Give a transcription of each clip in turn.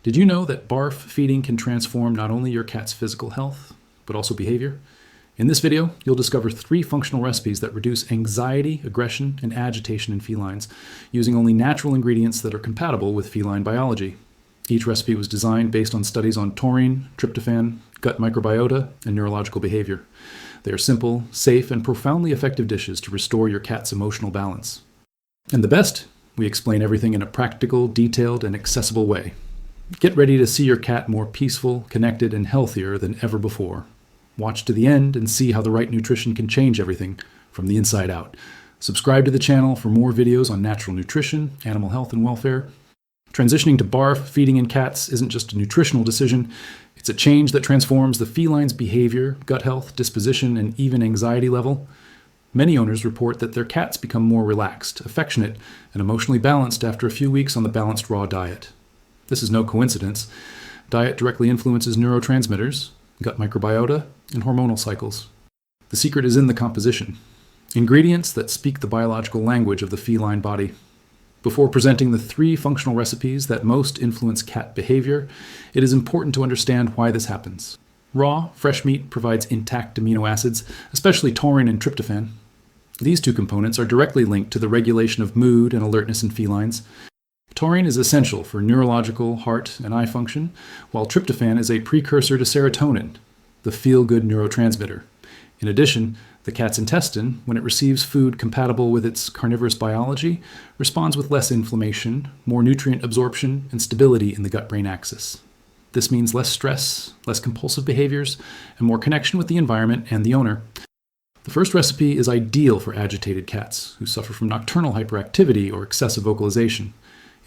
Did you know that BARF feeding can transform not only your cat's physical health, but also behavior? In this video, you'll discover 3 functional recipes that reduce anxiety, aggression, and agitation in felines, using only natural ingredients that are compatible with feline biology. Each recipe was designed based on studies on taurine, tryptophan, gut microbiota, and neurological behavior. They are simple, safe, and profoundly effective dishes to restore your cat's emotional balance. And the best, we explain everything in a practical, detailed, and accessible way. Get ready to see your cat more peaceful, connected, and healthier than ever before. Watch to the end and see how the right nutrition can change everything from the inside out. Subscribe to the channel for more videos on natural nutrition, animal health, and welfare. Transitioning to BARF feeding in cats isn't just a nutritional decision, it's a change that transforms the feline's behavior, gut health, disposition, and even anxiety level. Many owners report that their cats become more relaxed, affectionate, and emotionally balanced after a few weeks on the balanced raw diet. This is no coincidence. Diet directly influences neurotransmitters, gut microbiota, and hormonal cycles. The secret is in the composition. Ingredients that speak the biological language of the feline body. Before presenting the 3 functional recipes that most influence cat behavior, it is important to understand why this happens. Raw, fresh meat provides intact amino acids, especially taurine and tryptophan. These 2 components are directly linked to the regulation of mood and alertness in felines. Taurine is essential for neurological, heart, and eye function, while tryptophan is a precursor to serotonin, the feel-good neurotransmitter. In addition, the cat's intestine, when it receives food compatible with its carnivorous biology, responds with less inflammation, more nutrient absorption, and stability in the gut-brain axis. This means less stress, less compulsive behaviors, and more connection with the environment and the owner. The first recipe is ideal for agitated cats who suffer from nocturnal hyperactivity or excessive vocalization.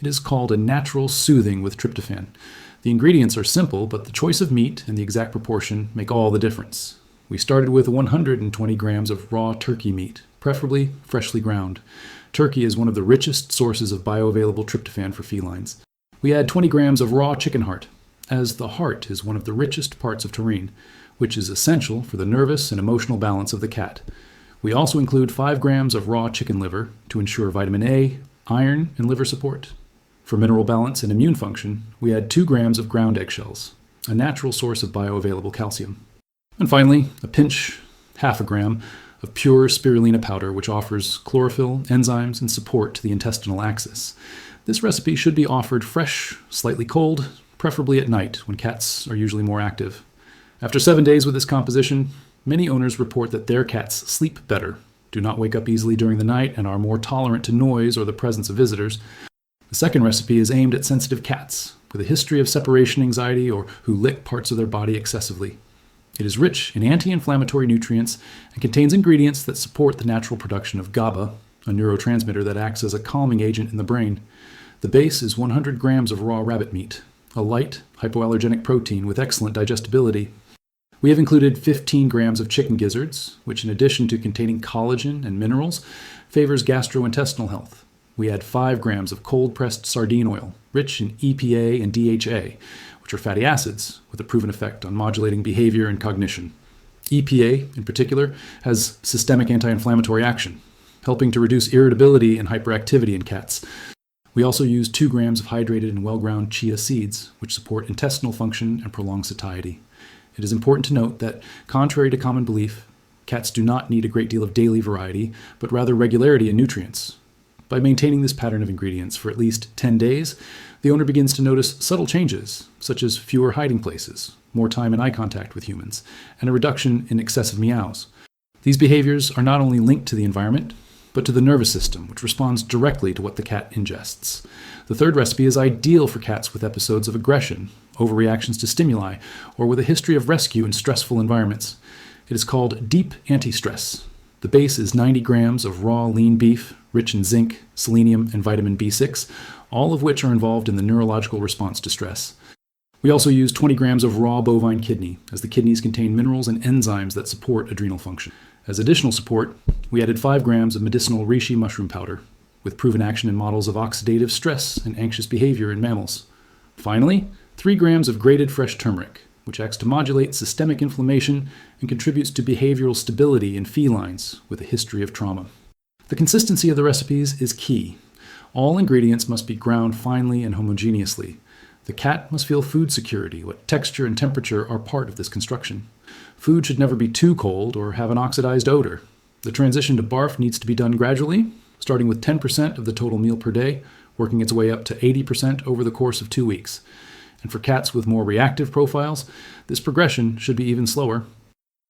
It is called a natural soothing with tryptophan. The ingredients are simple, but the choice of meat and the exact proportion make all the difference. We started with 120 grams of raw turkey meat, preferably freshly ground. Turkey is one of the richest sources of bioavailable tryptophan for felines. We add 20 grams of raw chicken heart, as the heart is one of the richest parts of taurine, which is essential for the nervous and emotional balance of the cat. We also include 5 grams of raw chicken liver to ensure vitamin A, iron, and liver support. For mineral balance and immune function, we add 2 grams of ground eggshells, a natural source of bioavailable calcium. And finally, a pinch, half a gram, of pure spirulina powder, which offers chlorophyll, enzymes, and support to the intestinal axis. This recipe should be offered fresh, slightly cold, preferably at night when cats are usually more active. After 7 days with this composition, many owners report that their cats sleep better, do not wake up easily during the night, and are more tolerant to noise or the presence of visitors. The second recipe is aimed at sensitive cats with a history of separation anxiety or who lick parts of their body excessively. It is rich in anti-inflammatory nutrients and contains ingredients that support the natural production of GABA, a neurotransmitter that acts as a calming agent in the brain. The base is 100 grams of raw rabbit meat, a light, hypoallergenic protein with excellent digestibility. We have included 15 grams of chicken gizzards, which in addition to containing collagen and minerals, favors gastrointestinal health. We add 5 grams of cold-pressed sardine oil, rich in EPA and DHA, which are fatty acids with a proven effect on modulating behavior and cognition. EPA, in particular, has systemic anti-inflammatory action, helping to reduce irritability and hyperactivity in cats. We also use 2 grams of hydrated and well-ground chia seeds, which support intestinal function and prolong satiety. It is important to note that, contrary to common belief, cats do not need a great deal of daily variety, but rather regularity in nutrients. By maintaining this pattern of ingredients for at least 10 days, the owner begins to notice subtle changes, such as fewer hiding places, more time in eye contact with humans, and a reduction in excessive meows. These behaviors are not only linked to the environment, but to the nervous system, which responds directly to what the cat ingests. The third recipe is ideal for cats with episodes of aggression, overreactions to stimuli, or with a history of rescue in stressful environments. It is called deep anti-stress. The base is 90 grams of raw lean beef, rich in zinc, selenium, and vitamin B6, all of which are involved in the neurological response to stress. We also use 20 grams of raw bovine kidney, as the kidneys contain minerals and enzymes that support adrenal function. As additional support, we added 5 grams of medicinal reishi mushroom powder, with proven action in models of oxidative stress and anxious behavior in mammals. Finally, 3 grams of grated fresh turmeric, which acts to modulate systemic inflammation and contributes to behavioral stability in felines with a history of trauma. The consistency of the recipes is key. All ingredients must be ground finely and homogeneously. The cat must feel food security. What texture and temperature are part of this construction. Food should never be too cold or have an oxidized odor. The transition to BARF needs to be done gradually, starting with 10% of the total meal per day, working its way up to 80% over the course of 2 weeks. And for cats with more reactive profiles, this progression should be even slower.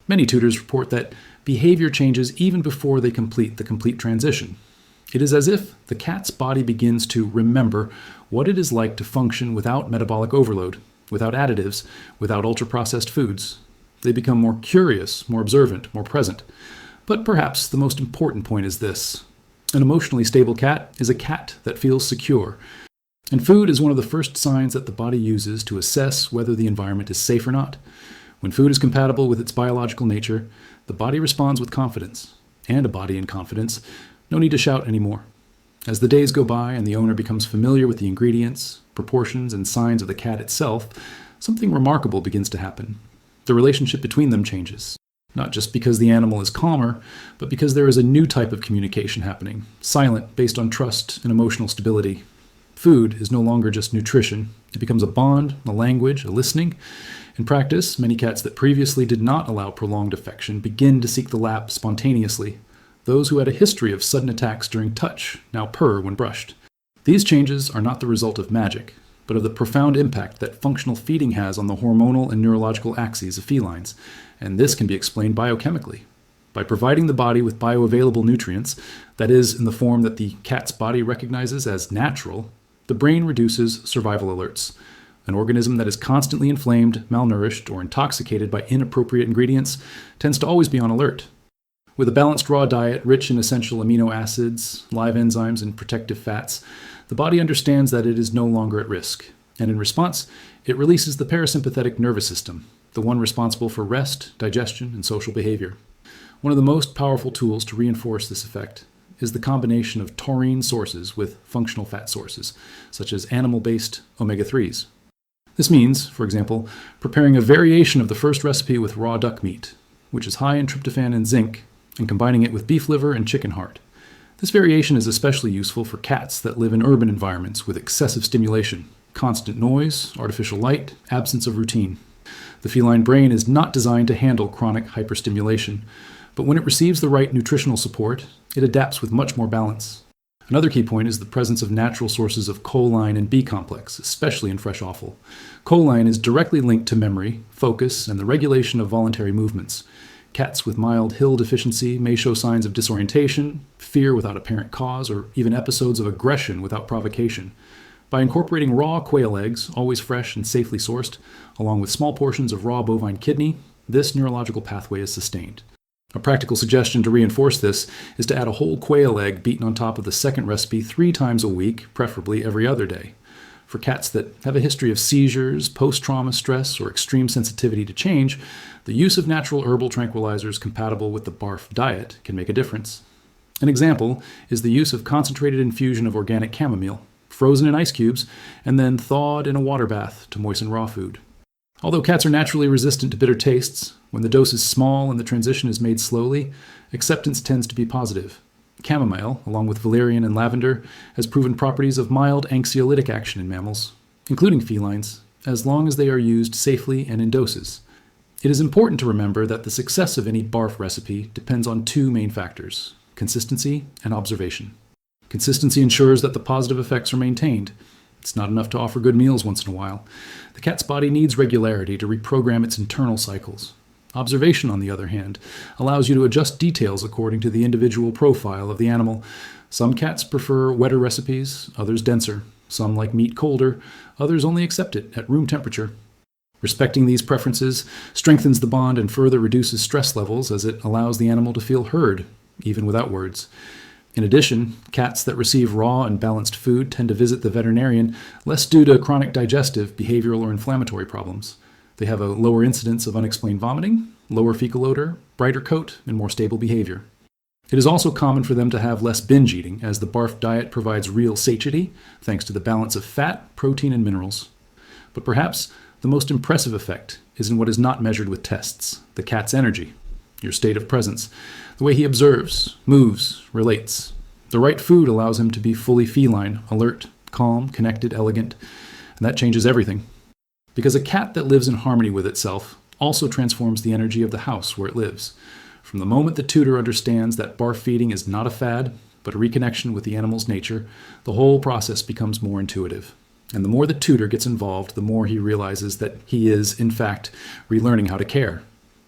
Many tutors report that behavior changes even before they complete the complete transition. It is as if the cat's body begins to remember what it is like to function without metabolic overload, without additives, without ultra-processed foods. They become more curious, more observant, more present. But perhaps the most important point is this. An emotionally stable cat is a cat that feels secure. And food is one of the first signs that the body uses to assess whether the environment is safe or not. When food is compatible with its biological nature, the body responds with confidence. And a body in confidence, no need to shout anymore. As the days go by and the owner becomes familiar with the ingredients, proportions, and signs of the cat itself, something remarkable begins to happen. The relationship between them changes. Not just because the animal is calmer, but because there is a new type of communication happening, silent, based on trust and emotional stability. Food is no longer just nutrition. It becomes a bond, a language, a listening. In practice, many cats that previously did not allow prolonged affection begin to seek the lap spontaneously. Those who had a history of sudden attacks during touch now purr when brushed. These changes are not the result of magic, but of the profound impact that functional feeding has on the hormonal and neurological axes of felines, and this can be explained biochemically. By providing the body with bioavailable nutrients, that is, in the form that the cat's body recognizes as natural, the brain reduces survival alerts. An organism that is constantly inflamed, malnourished, or intoxicated by inappropriate ingredients tends to always be on alert. With a balanced raw diet rich in essential amino acids, live enzymes, and protective fats, the body understands that it is no longer at risk, and in response, it releases the parasympathetic nervous system, the one responsible for rest, digestion, and social behavior. One of the most powerful tools to reinforce this effect is the combination of taurine sources with functional fat sources, such as animal-based omega-3s. This means, for example, preparing a variation of the first recipe with raw duck meat, which is high in tryptophan and zinc, and combining it with beef liver and chicken heart. This variation is especially useful for cats that live in urban environments with excessive stimulation, constant noise, artificial light, absence of routine. The feline brain is not designed to handle chronic hyperstimulation, but when it receives the right nutritional support, it adapts with much more balance. Another key point is the presence of natural sources of choline and B-complex, especially in fresh offal. Choline is directly linked to memory, focus, and the regulation of voluntary movements. Cats with mild Hill deficiency may show signs of disorientation, fear without apparent cause, or even episodes of aggression without provocation. By incorporating raw quail eggs, always fresh and safely sourced, along with small portions of raw bovine kidney, this neurological pathway is sustained. A practical suggestion to reinforce this is to add a whole quail egg beaten on top of the second recipe 3 times a week, preferably every other day. For cats that have a history of seizures, post-trauma stress, or extreme sensitivity to change, the use of natural herbal tranquilizers compatible with the BARF diet can make a difference. An example is the use of concentrated infusion of organic chamomile, frozen in ice cubes, and then thawed in a water bath to moisten raw food. Although cats are naturally resistant to bitter tastes, when the dose is small and the transition is made slowly, acceptance tends to be positive. Chamomile, along with valerian and lavender, has proven properties of mild anxiolytic action in mammals, including felines, as long as they are used safely and in doses. It is important to remember that the success of any BARF recipe depends on 2 main factors: consistency and observation. Consistency ensures that the positive effects are maintained. It's not enough to offer good meals once in a while. The cat's body needs regularity to reprogram its internal cycles. Observation, on the other hand, allows you to adjust details according to the individual profile of the animal. Some cats prefer wetter recipes, others denser. Some like meat colder, others only accept it at room temperature. Respecting these preferences strengthens the bond and further reduces stress levels as it allows the animal to feel heard, even without words. In addition, cats that receive raw and balanced food tend to visit the veterinarian less due to chronic digestive, behavioral, or inflammatory problems. They have a lower incidence of unexplained vomiting, lower fecal odor, brighter coat, and more stable behavior. It is also common for them to have less binge eating, as the BARF diet provides real satiety, thanks to the balance of fat, protein, and minerals. But perhaps the most impressive effect is in what is not measured with tests: the cat's energy, your state of presence, the way he observes, moves, relates. The right food allows him to be fully feline, alert, calm, connected, elegant. And And that changes everything. Because a cat that lives in harmony with itself also transforms the energy of the house where it lives. From the moment the tutor understands that barf feeding is not a fad, but a reconnection with the animal's nature, the whole process becomes more intuitive. And the more the tutor gets involved, the more he realizes that he is, in fact, relearning how to care.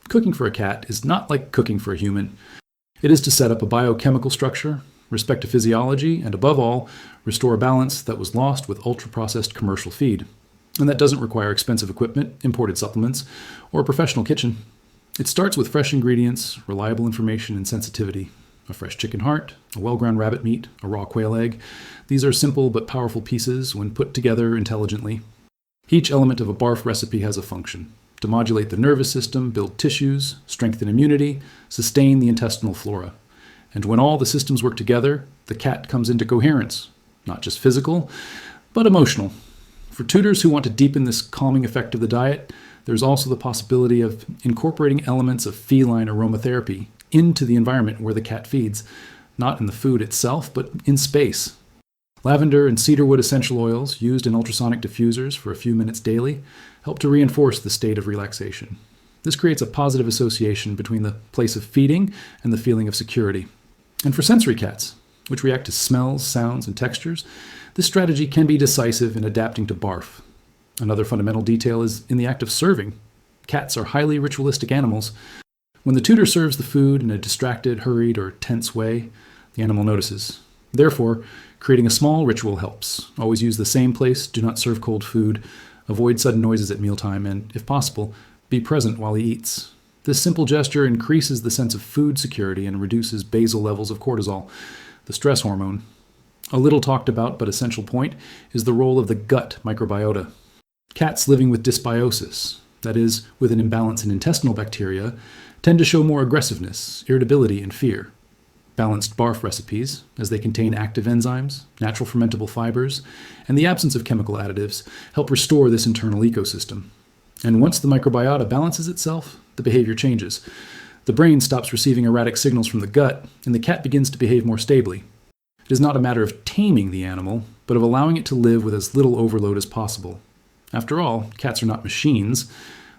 Cooking for a cat is not like cooking for a human. It is to set up a biochemical structure, respect to physiology, and above all, restore a balance that was lost with ultra-processed commercial feed. And that doesn't require expensive equipment, imported supplements, or a professional kitchen. It starts with fresh ingredients, reliable information, and sensitivity. A fresh chicken heart, a well-ground rabbit meat, a raw quail egg. These are simple but powerful pieces when put together intelligently. Each element of a BARF recipe has a function: to modulate the nervous system, build tissues, strengthen immunity, sustain the intestinal flora. And when all the systems work together, the cat comes into coherence, not just physical, but emotional. For tutors who want to deepen this calming effect of the diet, there's also the possibility of incorporating elements of feline aromatherapy into the environment where the cat feeds, not in the food itself, but in space. Lavender and cedarwood essential oils used in ultrasonic diffusers for a few minutes daily help to reinforce the state of relaxation. This creates a positive association between the place of feeding and the feeling of security. And for sensory cats, which react to smells, sounds, and textures, this strategy can be decisive in adapting to barf. Another fundamental detail is in the act of serving. Cats are highly ritualistic animals. When the tutor serves the food in a distracted, hurried, or tense way, the animal notices. Therefore, creating a small ritual helps. Always use the same place, do not serve cold food, avoid sudden noises at mealtime, and, if possible, be present while he eats. This simple gesture increases the sense of food security and reduces basal levels of cortisol, the stress hormone. A little talked about but essential point is the role of the gut microbiota. Cats living with dysbiosis, that is, with an imbalance in intestinal bacteria, tend to show more aggressiveness, irritability, and fear. Balanced BARF recipes, as they contain active enzymes, natural fermentable fibers, and the absence of chemical additives, help restore this internal ecosystem. And once the microbiota balances itself, the behavior changes. The brain stops receiving erratic signals from the gut, and the cat begins to behave more stably. It is not a matter of taming the animal, but of allowing it to live with as little overload as possible. After all, cats are not machines.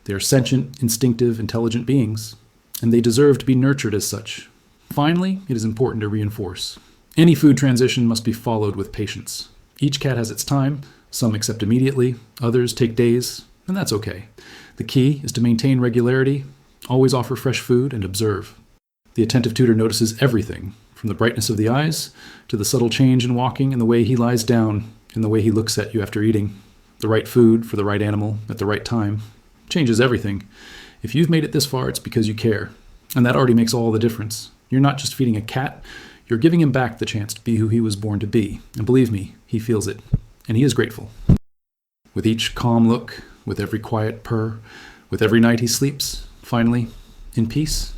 They are sentient, instinctive, intelligent beings, and they deserve to be nurtured as such. Finally, it is important to reinforce: any food transition must be followed with patience. Each cat has its time. Some accept immediately, others take days, and that's okay. The key is to maintain regularity, always offer fresh food, and observe. The attentive tutor notices everything, from the brightness of the eyes to the subtle change in walking and the way he lies down and the way he looks at you after eating. The right food for the right animal at the right time changes everything. If you've made it this far, it's because you care, and that already makes all the difference. You're not just feeding a cat, you're giving him back the chance to be who he was born to be. And believe me, he feels it, and he is grateful. With each calm look, with every quiet purr, with every night he sleeps, finally, in peace,